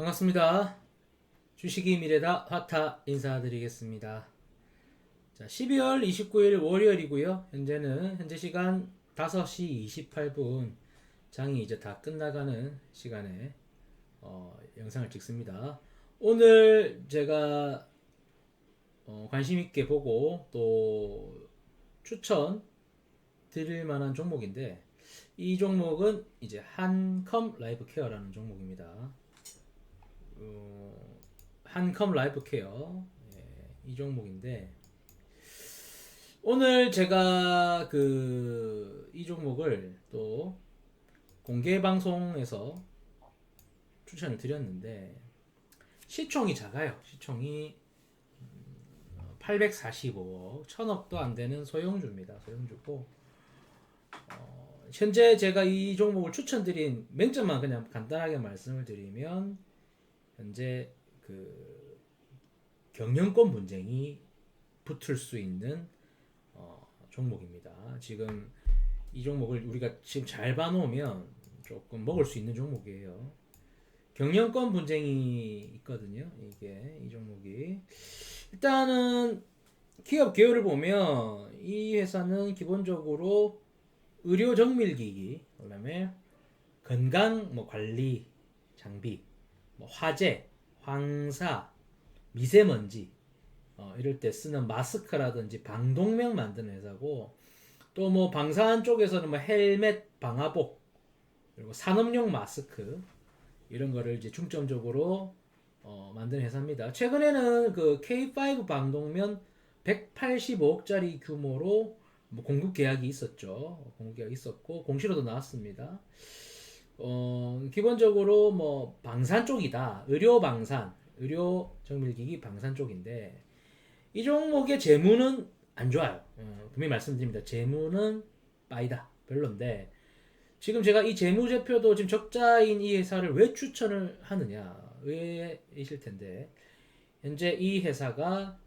반갑습니다. 주식이 미래다 화타 인사드리겠습니다. 자, 12월 29일 월요일이고요. 현재 시간 5시 28분 장이 이제 다 끝나가는 시간에 영상을 찍습니다. 오늘 제가 관심 있게 보고 또 추천 드릴 만한 종목인데 이 종목은 이제 한컴 라이프 케어라는 종목입니다. 한컴 라이프 케어 이 종목인데 오늘 제가 이 종목을 또 공개 방송에서 추천을 드렸는데 시총이 작아요. 시총이 845억, 1000억도 안 되는 소형주입니다. 소형주고 현재 제가 이 종목을 추천드린 맹점만 그냥 간단하게 말씀을 드리면 현재 경영권 분쟁이 붙을 수 있는 종목입니다. 지금 이 종목을 우리가 지금 잘 봐놓으면 조금 먹을 수 있는 종목이에요. 경영권 분쟁이 있거든요. 이 종목이 일단은 기업 개요를 보면 이 회사는 기본적으로 의료 정밀기기, 그다음에 건강 관리 장비, 화재, 황사, 미세먼지 이럴 때 쓰는 마스크라든지 방독면 만드는 회사고 또 방사한 쪽에서는 헬멧, 방화복 그리고 산업용 마스크 이런 거를 이제 중점적으로 만드는 회사입니다. 최근에는 K5 방독면 185억짜리 규모로 공급 계약이 있었죠. 공급 계약이 있었고 공시로도 나왔습니다. 기본적으로 방산 쪽이다. 의료 방산, 의료 정밀기기 방산 쪽인데 이 종목의 재무는 안 좋아요. 분명히 말씀드립니다. 재무는 빠이다. 별론데 지금 제가 이 재무제표도 지금 적자인 이 회사를 왜 추천을 하느냐 의외이실 텐데 현재 이 회사가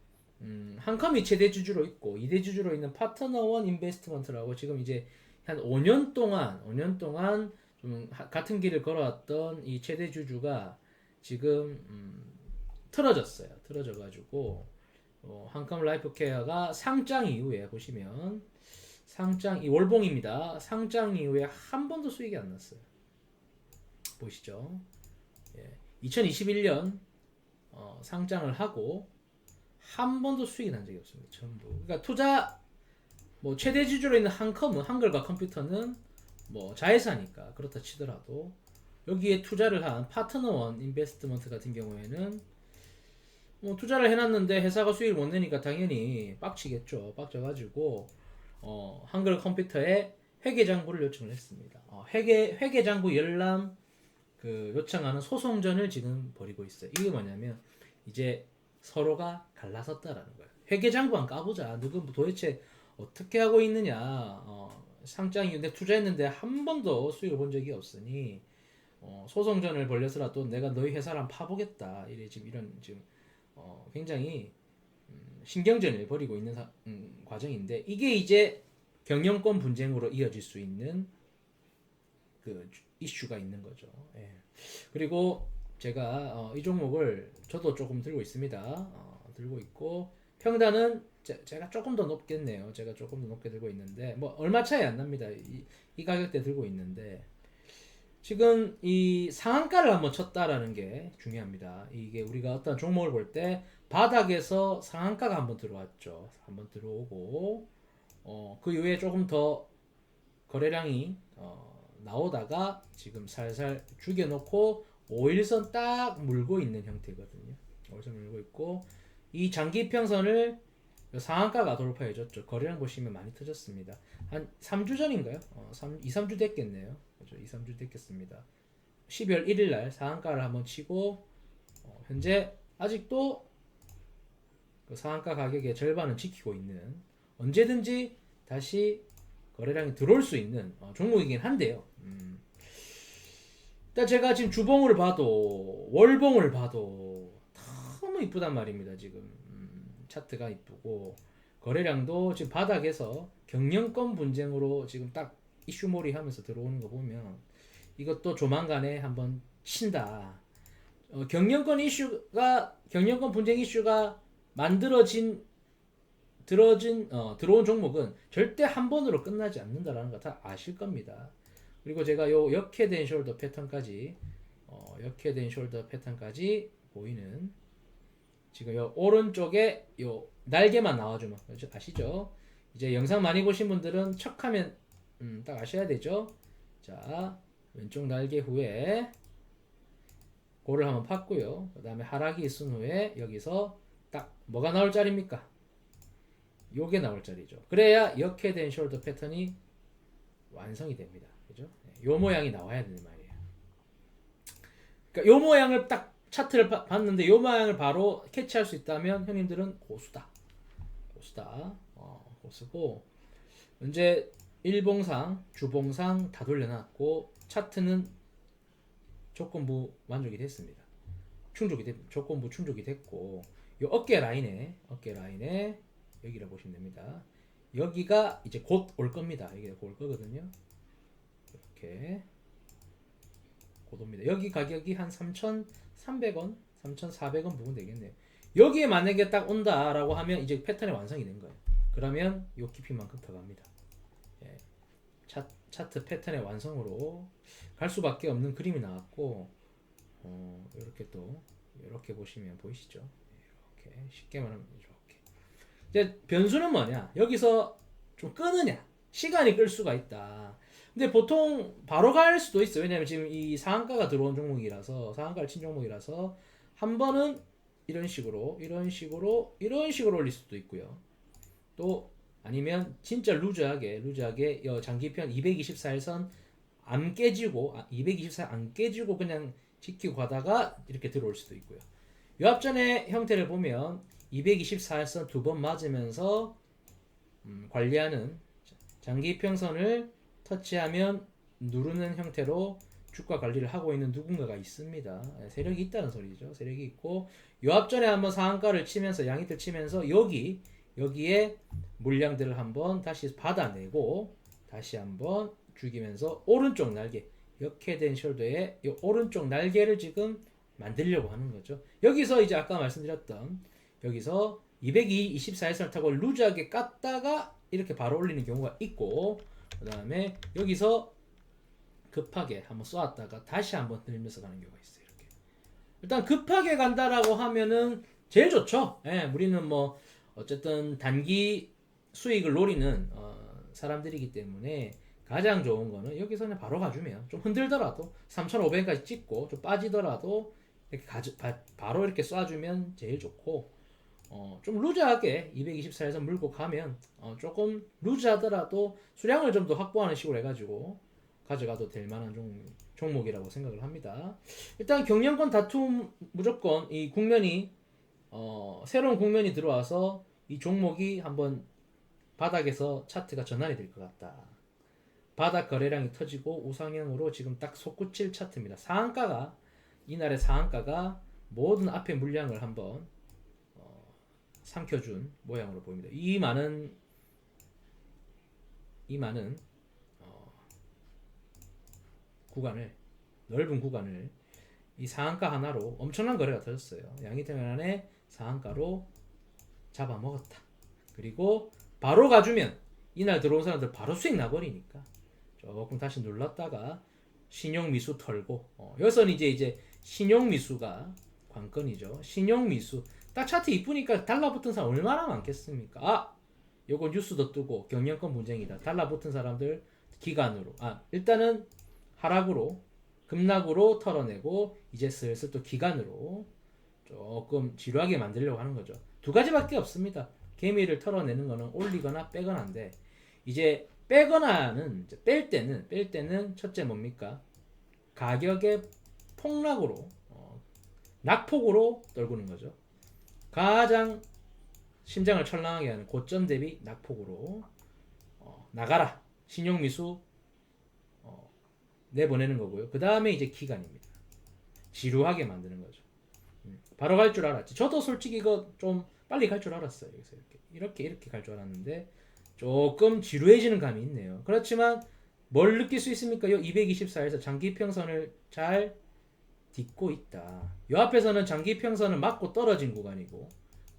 한컴이 최대 주주로 있고 2대 주주로 있는 파트너원 인베스트먼트라고 지금 이제 한 5년 동안 좀 같은 길을 걸어왔던 이 최대 주주가 지금 틀어졌어요. 틀어져가지고 한컴 라이프 케어가 상장 이후에 보시면 이 월봉입니다. 상장 이후에 한 번도 수익이 안 났어요. 보시죠. 2021년 상장을 하고 한 번도 수익이 난 적이 없습니다. 전부. 그러니까 투자 최대 주주로 있는 한컴은 한글과 컴퓨터는 자회사니까 그렇다 치더라도 여기에 투자를 한 파트너원 인베스트먼트 같은 경우에는 투자를 해놨는데 회사가 수익을 못 내니까 당연히 빡치겠죠. 빡쳐가지고 한글 컴퓨터에 회계장부를 요청을 했습니다. 회계장부 열람 요청하는 소송전을 지금 벌이고 있어요. 이게 뭐냐면 이제 서로가 갈라섰다라는 거예요. 회계장부 한 까보자. 누구 도대체 어떻게 하고 있느냐. 상장이 투자했는데 한 번도 수익을 본 적이 없으니 소송전을 벌려서라도 내가 너희 회사를 한번 파보겠다. 이런 지금 굉장히 신경전을 벌이고 있는 과정인데 이게 이제 경영권 분쟁으로 이어질 수 있는 이슈가 있는 거죠. 예. 그리고 제가 이 종목을 저도 조금 들고 있습니다. 들고 있고 평단은 제가 조금 더 높겠네요. 제가 조금 더 높게 들고 있는데 얼마 차이 안 납니다. 이 가격대 들고 있는데 지금 이 상한가를 한번 쳤다라는 게 중요합니다. 이게 우리가 어떤 종목을 볼 때 바닥에서 상한가가 한번 들어왔죠. 한번 들어오고 그 이후에 조금 더 거래량이 나오다가 지금 살살 죽여놓고 5일선 딱 물고 있는 형태거든요. 5일선 물고 있고 이 장기평선을 상한가가 돌파해줬죠. 거래량 보시면 많이 터졌습니다. 한 3주 전인가요? 2, 3주 됐겠네요. 그렇죠? 2, 3주 됐겠습니다. 12월 1일 날 상한가를 한번 치고 현재 아직도 그 상한가 가격의 절반은 지키고 있는 언제든지 다시 거래량이 들어올 수 있는 종목이긴 한데요. 일단 제가 지금 주봉을 봐도 월봉을 봐도 너무 이쁘단 말입니다. 지금 차트가 이쁘고 거래량도 지금 바닥에서 경영권 분쟁으로 지금 딱 이슈몰이 하면서 들어오는 거 보면 이것도 조만간에 한번 친다. 경영권 분쟁 이슈가 들어온 종목은 절대 한 번으로 끝나지 않는다라는 거 다 아실 겁니다. 그리고 제가 요 역해된 숄더 패턴까지 보이는 지금 요 오른쪽에 요 날개만 나와주면 아시죠? 이제 영상 많이 보신 분들은 척하면 딱 아셔야 되죠. 자, 왼쪽 날개 후에 고를 한번 팠고요. 그 다음에 하락이 있은 후에 여기서 딱 뭐가 나올 자리입니까? 요게 나올 자리죠. 그래야 역해된 숄더 패턴이 완성이 됩니다. 그죠? 요 모양이 나와야 되는 말이에요. 그러니까 요 모양을 딱 차트를 봤는데 요 모양을 바로 캐치할 수 있다면 형님들은 고수다. 고수고 이제 일봉상, 주봉상 다 돌려놨고 차트는 조건부 만족이 됐습니다. 조건부 충족이 됐고 요 어깨 라인에 여기라 보시면 됩니다. 여기가 이제 곧 올 겁니다. 여기가 곧 올 거거든요. 이렇게 곧 옵니다. 여기 가격이 한 3,300원, 3,400원 부분 되겠네요. 여기에 만약에 딱 온다라고 하면 이제 패턴이 완성이 된 거예요. 그러면 요 깊이만큼 더 갑니다. 예. 차트 패턴의 완성으로 갈 수밖에 없는 그림이 나왔고 이렇게 또 이렇게 보시면 보이시죠? 이렇게 쉽게 말하면 이렇게. 이제 변수는 뭐냐? 여기서 좀 끄느냐? 시간이 끌 수가 있다. 근데 보통 바로 갈 수도 있어요. 왜냐면 지금 이 상한가가 들어온 종목이라서 상한가를 친 종목이라서 한 번은 이런 식으로 올릴 수도 있고요. 또 아니면 진짜 루즈하게 장기편 224일선 안 깨지고 224 안 깨지고 그냥 지키고 가다가 이렇게 들어올 수도 있고요. 요 앞전의 형태를 보면 224일선 두 번 맞으면서 관리하는 장기평선을 터치하면 누르는 형태로 주가 관리를 하고 있는 누군가가 있습니다. 세력이 있다는 소리죠. 세력이 있고 요 앞전에 한번 상한가를 치면서 양이틀 치면서 여기에 물량들을 한번 다시 받아내고 다시 한번 죽이면서 오른쪽 날개 역해된 숄더의 이 오른쪽 날개를 지금 만들려고 하는 거죠. 여기서 이제 아까 말씀드렸던 여기서 224일선을 타고 루즈하게 깠다가 이렇게 바로 올리는 경우가 있고 그 다음에 여기서 급하게 한번 쏘았다가 다시 한번 들면서 가는 경우가 있어요. 이렇게. 일단 급하게 간다라고 하면은 제일 좋죠. 예, 우리는 뭐 어쨌든 단기 수익을 노리는 사람들이기 때문에 가장 좋은 거는 여기서 그냥 바로 가주면 좀 흔들더라도 3,500까지 찍고 좀 빠지더라도 이렇게 바로 이렇게 쏴주면 제일 좋고 좀 루즈하게 224에서 물고 가면 조금 루즈하더라도 수량을 좀 더 확보하는 식으로 해가지고 가져가도 될 만한 종목이라고 생각을 합니다. 일단 경영권 다툼 무조건 이 국면이 새로운 국면이 들어와서 이 종목이 한번 바닥에서 차트가 전환이 될 것 같다. 바닥 거래량이 터지고 우상향으로 지금 딱 솟구칠 차트입니다. 이날의 상한가가 모든 앞에 물량을 한번 삼켜준 모양으로 보입니다. 이 많은 넓은 구간을 이 상한가 하나로 엄청난 거래가 터졌어요. 양이평안의 상한가로 잡아먹었다. 그리고 바로 가주면 이날 들어온 사람들 바로 수익 나버리니까 조금 다시 눌렀다가 신용미수 털고 여기서는 이제 신용미수가 관건이죠. 신용미수 딱 차트 이쁘니까 달라붙은 사람 얼마나 많겠습니까? 요거 뉴스도 뜨고 경영권 분쟁이다. 달라붙은 사람들 기간으로 일단은 하락으로 급락으로 털어내고 이제 슬슬 또 기간으로 조금 지루하게 만들려고 하는 거죠. 두 가지밖에 없습니다. 개미를 털어내는 거는 올리거나 빼거나인데 이제 빼거나는 뺄 때는 첫째 뭡니까? 가격의 폭락으로 낙폭으로 떨구는 거죠. 가장 심장을 철렁하게 하는 고점 대비 낙폭으로 나가라 신용미수 내보내는 거고요. 그 다음에 이제 기간입니다. 지루하게 만드는 거죠. 바로 갈 줄 알았지. 저도 솔직히 이거 좀 빨리 갈 줄 알았어요. 여기서 이렇게 갈 줄 알았는데 조금 지루해지는 감이 있네요. 그렇지만 뭘 느낄 수 있습니까? 이 224에서 장기평선을 잘 딛고 있다. 요 앞에서는 장기 평선을 맞고 떨어진 구간이고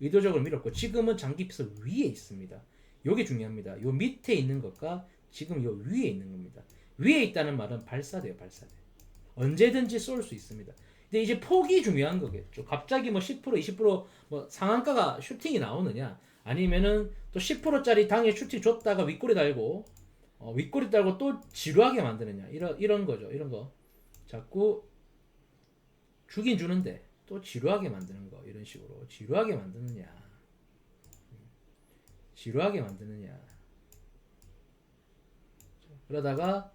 의도적으로 밀었고 지금은 장기 평선 위에 있습니다. 요게 중요합니다. 요 밑에 있는 것과 지금 요 위에 있는 겁니다. 위에 있다는 말은 발사돼요, 발사돼. 언제든지 쏠 수 있습니다. 근데 이제 폭이 중요한 거겠죠. 갑자기 뭐 10%, 20%뭐 상한가가 슈팅이 나오느냐, 아니면은 또 10%짜리 당일 슈팅 줬다가 윗꼬리 달고 윗꼬리 달고 또 지루하게 만드느냐, 이런 거죠. 이런 거 자꾸 주긴 주는데 또 지루하게 만드는 거, 이런 식으로 지루하게 만드느냐 그러다가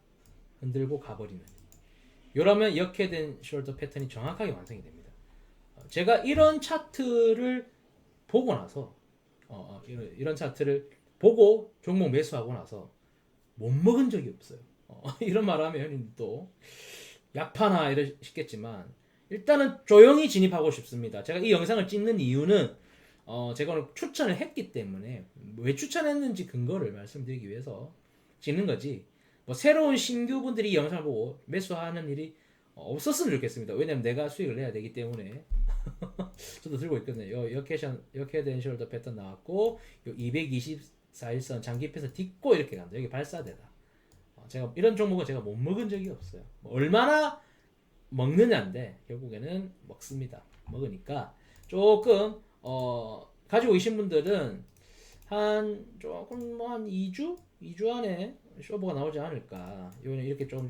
흔들고 가버리는, 이러면 이렇게 된 숄더 패턴이 정확하게 완성이 됩니다. 제가 이런 차트를 보고 나서 이런 차트를 보고 종목 매수하고 나서 못 먹은 적이 없어요. 이런 말하면 또 약파나 이러시겠지만 일단은 조용히 진입하고 싶습니다. 제가 이 영상을 찍는 이유는 제가 오늘 추천을 했기 때문에 왜 추천했는지 근거를 말씀드리기 위해서 찍는 거지, 뭐 새로운 신규분들이 이 영상을 보고 매수하는 일이 없었으면 좋겠습니다. 왜냐면 내가 수익을 내야 되기 때문에. 저도 들고 있거든요. 역회된 숄더 패턴 나왔고, 요 224일선 장기패서 딛고 이렇게 간다. 여기 발사대다. 제가 이런 종목은 제가 못 먹은 적이 없어요. 뭐 얼마나 먹느냐인데 결국에는 먹습니다. 먹으니까 조금 가지고 계신 분들은 한 조금 뭐 한 2주 안에 쇼부가 나오지 않을까. 요는 이렇게 좀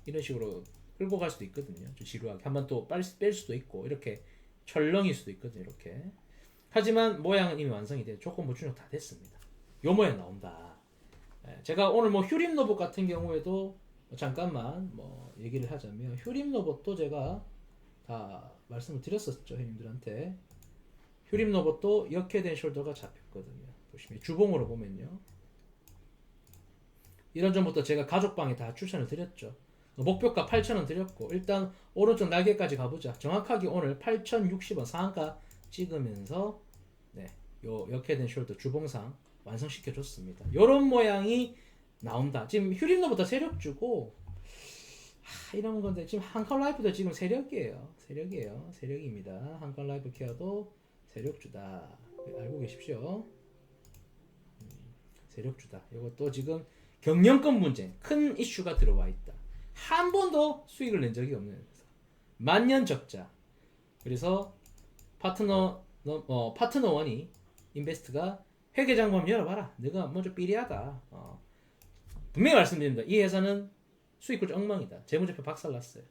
이런 식으로 끌고 갈 수도 있거든요. 좀 지루하게 한번 또 뺄 수도 있고 이렇게 철렁일 수도 있거든요. 이렇게. 하지만 모양은 이미 완성이 돼. 조건 보충력 다 됐습니다. 요 모양 나온다. 제가 오늘 뭐 휴림 로봇 같은 경우에도 잠깐만 뭐 얘기를 하자면, 휴림 로봇도 제가 다 말씀을 드렸었죠, 형님들한테. 휴림 로봇도 역회된 숄더가 잡혔거든요. 보시면 주봉으로 보면요, 이런 점부터 제가 가족방에 다 추천을 드렸죠. 목표가 8,000원 드렸고, 일단 오른쪽 날개까지 가보자. 정확하게 오늘 8,060원 상한가 찍으면서 요 역회된 숄더 주봉상 완성시켜 줬습니다. 요런 모양이 나온다. 지금 휴림로부터 세력 주고 이런 건데, 지금 한컬라이프도 지금 세력입니다. 한컬라이프 케어도 세력 주다. 알고 계십시오. 세력 주다. 이것도 지금 경영권 분쟁 큰 이슈가 들어와 있다. 한 번도 수익을 낸 적이 없는 회사. 만년 적자. 그래서 파트너원이 인베스트가 회계장부 한번 열어봐라. 내가 먼저 삐리하다. 분명히 말씀드립니다. 이 회사는 수익률 엉망이다. 재무제표 박살났어요.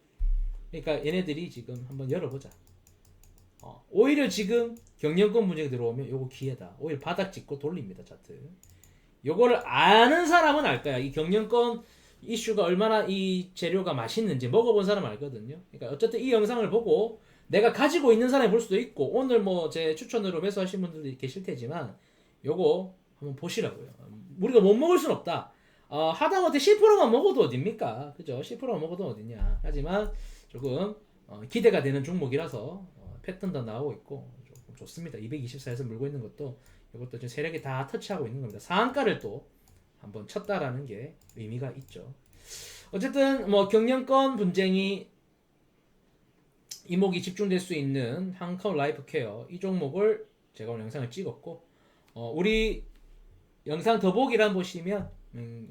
그러니까 얘네들이 지금 한번 열어보자. 오히려 지금 경영권 문제가 들어오면 요거 기회다. 오히려 바닥 찍고 돌립니다. 차트. 요거를 아는 사람은 알 거야. 이 경영권 이슈가 얼마나 이 재료가 맛있는지 먹어본 사람은 알거든요. 그러니까 어쨌든 이 영상을 보고 내가 가지고 있는 사람이 볼 수도 있고, 오늘 뭐 제 추천으로 매수하신 분들도 계실 테지만 요거 한번 보시라고요. 우리가 못 먹을 순 없다. 하다못해 10%만 먹어도 어딥니까? 그죠? 10%만 먹어도 어디냐. 하지만 조금 기대가 되는 종목이라서 패턴도 나오고 있고 조금 좋습니다. 224에서 물고 있는 것도 이것도 지금 세력이 다 터치하고 있는 겁니다. 상한가를 또 한번 쳤다라는 게 의미가 있죠. 어쨌든 뭐 경영권 분쟁이 이목이 집중될 수 있는 한컴 라이프 케어, 이 종목을 제가 오늘 영상을 찍었고, 우리 영상 더보기란 보시면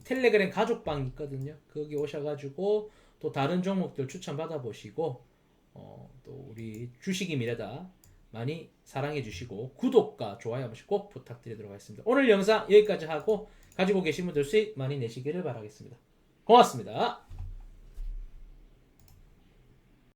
텔레그램 가족방 있거든요. 거기 오셔가지고 또 다른 종목들 추천 받아보시고, 또 우리 주식이 미래다 많이 사랑해 주시고 구독과 좋아요 한 번씩 꼭 부탁드리도록 하겠습니다. 오늘 영상 여기까지 하고 가지고 계신 분들 수익 많이 내시기를 바라겠습니다. 고맙습니다.